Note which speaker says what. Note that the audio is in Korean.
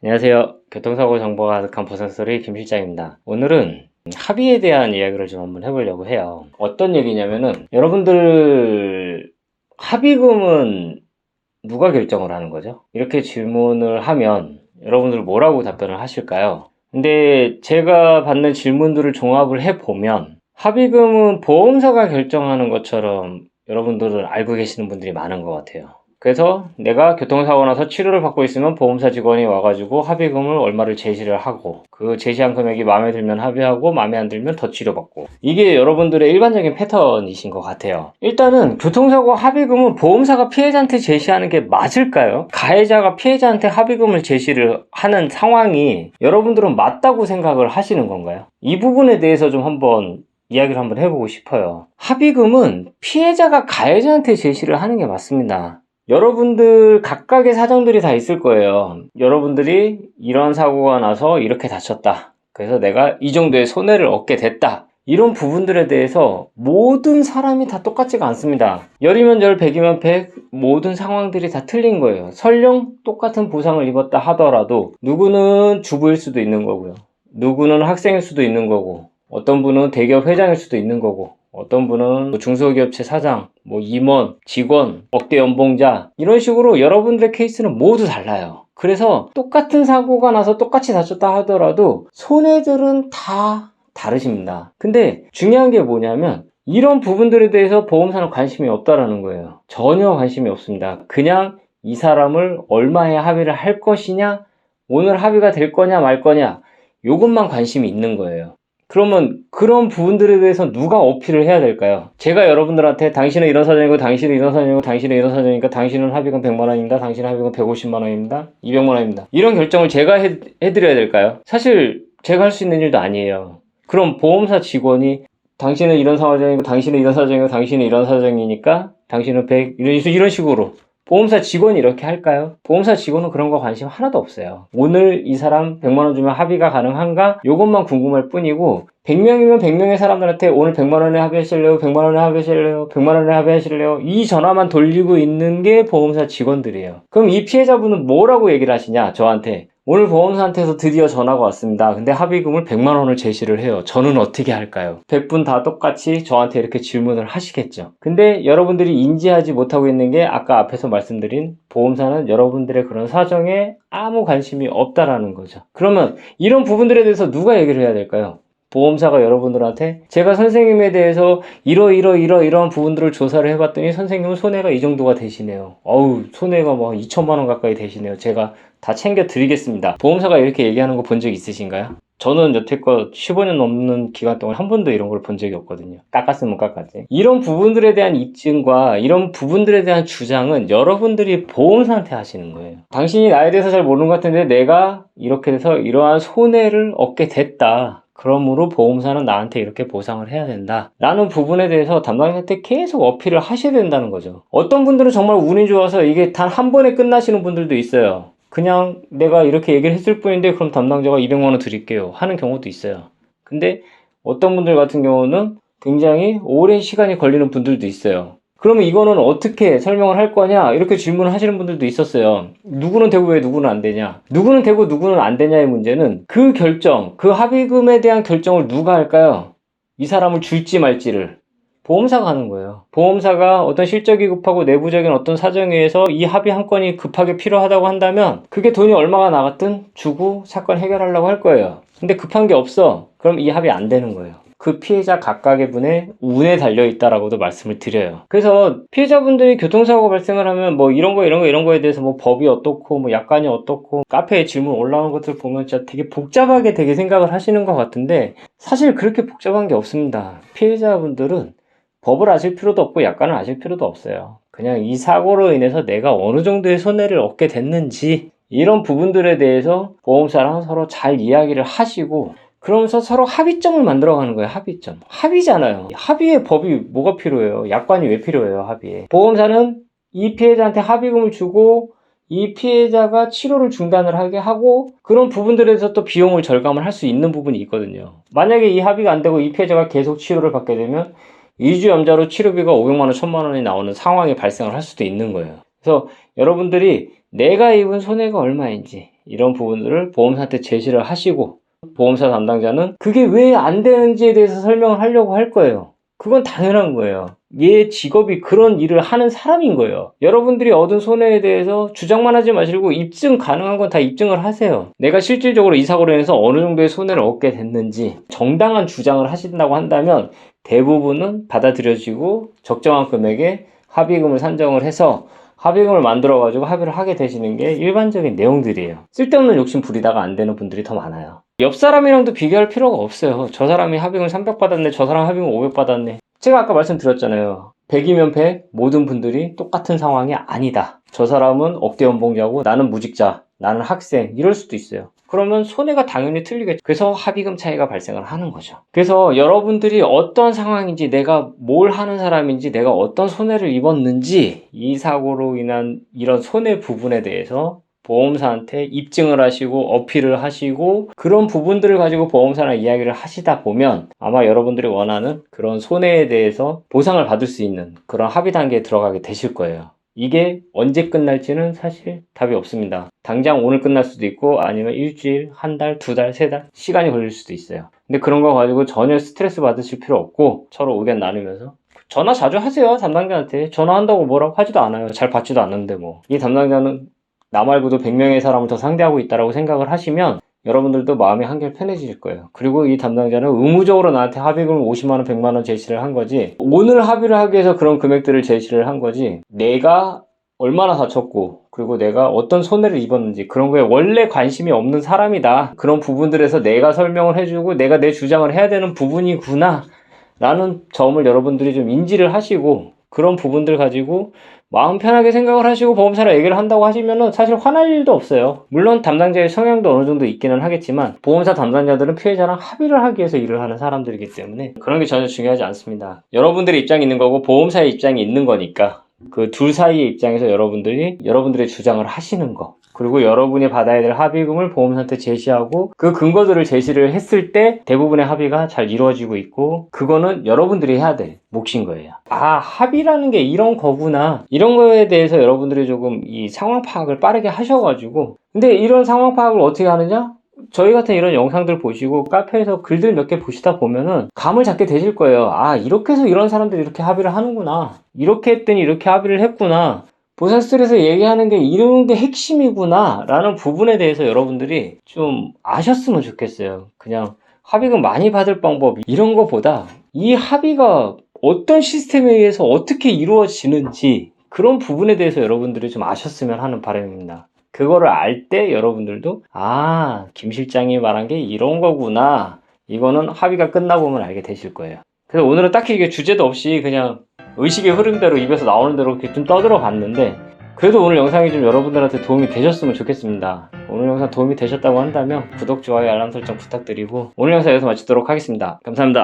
Speaker 1: 안녕하세요. 교통사고 정보가 가득한 보상소리 김 실장입니다. 오늘은 합의에 대한 이야기를 좀 한번 해보려고 해요. 어떤 얘기냐면은 여러분들 합의금은 누가 결정을 하는 거죠? 이렇게 질문을 하면 여러분들 뭐라고 답변을 하실까요? 근데 제가 받는 질문들을 종합을 해보면 합의금은 보험사가 결정하는 것처럼 여러분들은 알고 계시는 분들이 많은 것 같아요. 그래서 내가 교통사고 나서 치료를 받고 있으면 보험사 직원이 와가지고 합의금을 얼마를 제시를 하고 그 제시한 금액이 마음에 들면 합의하고 마음에 안 들면 더 치료받고, 이게 여러분들의 일반적인 패턴이신 것 같아요. 일단은 교통사고 합의금은 보험사가 피해자한테 제시하는 게 맞을까요? 가해자가 피해자한테 합의금을 제시를 하는 상황이 여러분들은 맞다고 생각을 하시는 건가요? 이 부분에 대해서 좀 한번 이야기를 한번 해보고 싶어요. 합의금은 피해자가 가해자한테 제시를 하는 게 맞습니다. 여러분들 각각의 사정들이 다 있을 거예요. 여러분들이 이런 사고가 나서 이렇게 다쳤다, 그래서 내가 이 정도의 손해를 얻게 됐다, 이런 부분들에 대해서 모든 사람이 다 똑같지가 않습니다. 10이면 10, 100이면 100, 모든 상황들이 다 틀린 거예요. 설령 똑같은 부상을 입었다 하더라도 누구는 주부일 수도 있는 거고요, 누구는 학생일 수도 있는 거고, 어떤 분은 대기업 회장일 수도 있는 거고, 어떤 분은 중소기업체 사장, 임원, 직원, 억대 연봉자, 이런 식으로 여러분들의 케이스는 모두 달라요. 그래서 똑같은 사고가 나서 똑같이 다쳤다 하더라도 손해들은 다 다르십니다. 근데 중요한 게 뭐냐면 이런 부분들에 대해서 보험사는 관심이 없다라는 거예요. 전혀 관심이 없습니다. 그냥 이 사람을 얼마에 합의를 할 것이냐, 오늘 합의가 될 거냐 말 거냐, 요것만 관심이 있는 거예요. 그러면 그런 부분들에 대해서 누가 어필을 해야 될까요? 제가 여러분들한테 당신은 이런 사정이고 당신은 이런 사정이고 당신은 이런 사정이니까 당신은 합의금 100만원입니다. 당신은 합의금 150만원입니다. 200만원입니다. 이런 결정을 제가 해드려야 될까요? 사실 제가 할 수 있는 일도 아니에요. 그럼 보험사 직원이 당신은 이런 사정이고 당신은 이런 사정이고 당신은 이런 사정이니까 당신은 100, 이런 식으로 보험사 직원이 이렇게 할까요? 보험사 직원은 그런 거 관심 하나도 없어요. 오늘 이 사람 100만원 주면 합의가 가능한가? 요것만 궁금할 뿐이고, 100명이면 100명의 사람들한테 오늘 100만원에 합의하실래요? 100만원에 합의하실래요? 100만원에 합의하실래요? 이 전화만 돌리고 있는 게 보험사 직원들이에요. 그럼 이 피해자분은 뭐라고 얘기를 하시냐? 저한테 오늘 보험사한테서 드디어 전화가 왔습니다. 근데 합의금을 100만원을 제시를 해요. 저는 어떻게 할까요? 100분 다 똑같이 저한테 이렇게 질문을 하시겠죠. 근데 여러분들이 인지하지 못하고 있는 게 아까 앞에서 말씀드린 보험사는 여러분들의 그런 사정에 아무 관심이 없다라는 거죠. 그러면 이런 부분들에 대해서 누가 얘기를 해야 될까요? 보험사가 여러분들한테 제가 선생님에 대해서 이러한 부분들을 조사를 해봤더니 선생님은 손해가 이 정도가 되시네요. 손해가 2천만 원 가까이 되시네요. 제가 다 챙겨 드리겠습니다. 보험사가 이렇게 얘기하는 거 본 적 있으신가요? 저는 여태껏 15년 넘는 기간 동안 한 번도 이런 걸 본 적이 없거든요. 깎았으면 깎았지. 이런 부분들에 대한 입증과 이런 부분들에 대한 주장은 여러분들이 보험사한테 하시는 거예요. 당신이 나에 대해서 잘 모르는 것 같은데 내가 이렇게 돼서 이러한 손해를 얻게 됐다, 그러므로 보험사는 나한테 이렇게 보상을 해야 된다 라는 부분에 대해서 담당자한테 계속 어필을 하셔야 된다는 거죠. 어떤 분들은 정말 운이 좋아서 이게 단 한 번에 끝나시는 분들도 있어요. 그냥 내가 이렇게 얘기를 했을 뿐인데 그럼 담당자가 200만원 드릴게요 하는 경우도 있어요. 근데 어떤 분들 같은 경우는 굉장히 오랜 시간이 걸리는 분들도 있어요. 그러면 이거는 어떻게 설명을 할 거냐, 이렇게 질문을 하시는 분들도 있었어요. 누구는 되고 왜 누구는 안 되냐. 누구는 되고 누구는 안 되냐의 문제는 그 결정, 그 합의금에 대한 결정을 누가 할까요? 이 사람을 줄지 말지를 보험사가 하는 거예요. 보험사가 어떤 실적이 급하고 내부적인 어떤 사정에 의해서 이 합의 한 건이 급하게 필요하다고 한다면 그게 돈이 얼마가 나갔든 주고 사건 해결하려고 할 거예요. 근데 급한 게 없어. 그럼 이 합의 안 되는 거예요. 그 피해자 각각의 분의 운에 달려있다라고도 말씀을 드려요. 그래서 피해자분들이 교통사고 발생을 하면 이런 거에 대해서 법이 어떻고 약관이 어떻고 카페에 질문 올라오는 것들 보면 진짜 되게 복잡하게 되게 생각을 하시는 것 같은데 사실 그렇게 복잡한 게 없습니다. 피해자분들은 법을 아실 필요도 없고 약관을 아실 필요도 없어요. 그냥 이 사고로 인해서 내가 어느 정도의 손해를 얻게 됐는지 이런 부분들에 대해서 보험사랑 서로 잘 이야기를 하시고 그러면서 서로 합의점을 만들어가는 거예요. 합의점. 합의잖아요. 합의에 법이 뭐가 필요해요? 약관이 왜 필요해요? 합의에. 보험사는 이 피해자한테 합의금을 주고 이 피해자가 치료를 중단을 하게 하고 그런 부분들에 대해서 또 비용을 절감을 할 수 있는 부분이 있거든요. 만약에 이 합의가 안 되고 이 피해자가 계속 치료를 받게 되면 2주 연자로 치료비가 500만원, 1000만원이 나오는 상황이 발생을 할 수도 있는 거예요. 그래서 여러분들이 내가 입은 손해가 얼마인지 이런 부분들을 보험사한테 제시를 하시고, 보험사 담당자는 그게 왜 안 되는지에 대해서 설명을 하려고 할 거예요. 그건 당연한 거예요. 얘 직업이 그런 일을 하는 사람인 거예요. 여러분들이 얻은 손해에 대해서 주장만 하지 마시고 입증 가능한 건 다 입증을 하세요. 내가 실질적으로 이 사고로 인해서 어느 정도의 손해를 얻게 됐는지 정당한 주장을 하신다고 한다면 대부분은 받아들여지고 적정한 금액의 합의금을 산정을 해서 합의금을 만들어가지고 합의를 하게 되시는 게 일반적인 내용들이에요. 쓸데없는 욕심 부리다가 안 되는 분들이 더 많아요. 옆 사람이랑도 비교할 필요가 없어요. 저 사람이 합의금 300 받았네, 저 사람 합의금 500 받았네. 제가 아까 말씀드렸잖아요. 100이면 100, 모든 분들이 똑같은 상황이 아니다. 저 사람은 억대 연봉자고 나는 무직자, 나는 학생, 이럴 수도 있어요. 그러면 손해가 당연히 틀리겠죠. 그래서 합의금 차이가 발생을 하는 거죠. 그래서 여러분들이 어떤 상황인지, 내가 뭘 하는 사람인지, 내가 어떤 손해를 입었는지, 이 사고로 인한 이런 손해 부분에 대해서 보험사한테 입증을 하시고 어필을 하시고, 그런 부분들을 가지고 보험사랑 이야기를 하시다 보면 아마 여러분들이 원하는 그런 손해에 대해서 보상을 받을 수 있는 그런 합의 단계에 들어가게 되실 거예요. 이게 언제 끝날지는 사실 답이 없습니다. 당장 오늘 끝날 수도 있고, 아니면 일주일, 한 달, 두 달, 세 달 시간이 걸릴 수도 있어요. 근데 그런 거 가지고 전혀 스트레스 받으실 필요 없고, 서로 의견 나누면서 전화 자주 하세요. 담당자한테 전화한다고 뭐라고 하지도 않아요. 잘 받지도 않는데 뭐. 이 담당자는 나 말고도 100명의 사람을 더 상대하고 있다라고 생각을 하시면 여러분들도 마음이 한결 편해질 거예요. 그리고 이 담당자는 의무적으로 나한테 합의금을 50만원, 100만원 제시를 한 거지, 오늘 합의를 하기 위해서 그런 금액들을 제시를 한 거지, 내가 얼마나 다쳤고, 그리고 내가 어떤 손해를 입었는지 그런 거에 원래 관심이 없는 사람이다. 그런 부분들에서 내가 설명을 해주고 내가 내 주장을 해야 되는 부분이구나 라는 점을 여러분들이 좀 인지를 하시고, 그런 부분들 가지고 마음 편하게 생각을 하시고 보험사랑 얘기를 한다고 하시면은 사실 화날 일도 없어요. 물론 담당자의 성향도 어느 정도 있기는 하겠지만, 보험사 담당자들은 피해자랑 합의를 하기 위해서 일을 하는 사람들이기 때문에 그런 게 전혀 중요하지 않습니다. 여러분들의 입장이 있는 거고 보험사의 입장이 있는 거니까, 그 둘 사이의 입장에서 여러분들의 주장을 하시는 거, 그리고 여러분이 받아야 될 합의금을 보험사한테 제시하고 그 근거들을 제시를 했을 때 대부분의 합의가 잘 이루어지고 있고, 그거는 여러분들이 해야 될 몫인 거예요. 아, 합의라는 게 이런 거구나, 이런 거에 대해서 여러분들이 조금 이 상황 파악을 빠르게 하셔가지고, 근데 이런 상황 파악을 어떻게 하느냐? 저희 같은 이런 영상들 보시고 카페에서 글들 몇 개 보시다 보면은 감을 잡게 되실 거예요. 아, 이렇게 해서 이런 사람들이 이렇게 합의를 하는구나, 이렇게 했더니 이렇게 합의를 했구나, 보살스에서 얘기하는 게 이런 게 핵심이구나 라는 부분에 대해서 여러분들이 좀 아셨으면 좋겠어요. 그냥 합의금 많이 받을 방법 이런 거보다 이 합의가 어떤 시스템에 의해서 어떻게 이루어지는지, 그런 부분에 대해서 여러분들이 좀 아셨으면 하는 바람입니다. 그거를 알 때 여러분들도 아, 김 실장이 말한 게 이런 거구나, 이거는 합의가 끝나보면 알게 되실 거예요. 그래서 오늘은 딱히 이게 주제도 없이 그냥 의식의 흐름대로 입에서 나오는 대로 이렇게 좀 떠들어 봤는데, 그래도 오늘 영상이 좀 여러분들한테 도움이 되셨으면 좋겠습니다. 오늘 영상 도움이 되셨다고 한다면 구독, 좋아요, 알람 설정 부탁드리고 오늘 영상 여기서 마치도록 하겠습니다. 감사합니다.